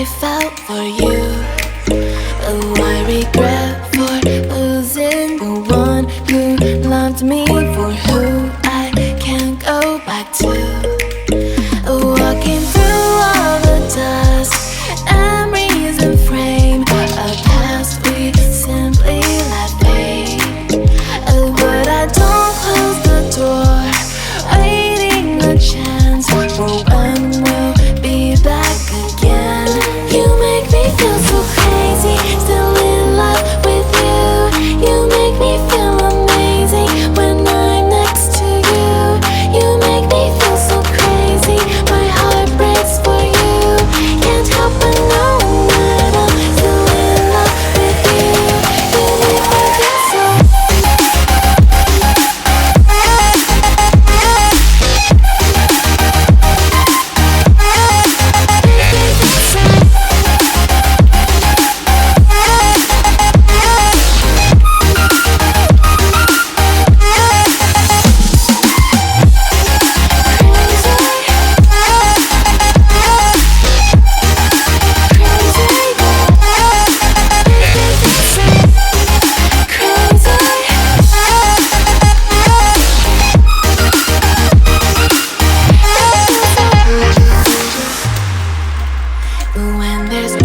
I felt for you. Oh, I regret for losing the one who loved me, for who I can't go back to. Walking through all the dust, memories and frame, a past we simply let fade. But I don't close the door, waiting a chance for when we'll be back again. You make me feel so crazy, still in love with you. You make me feel amazing when I'm next to you. You make me feel so crazy, my heart breaks for you. Can't help but know that I'm still in love with you. You make me feel so. When there's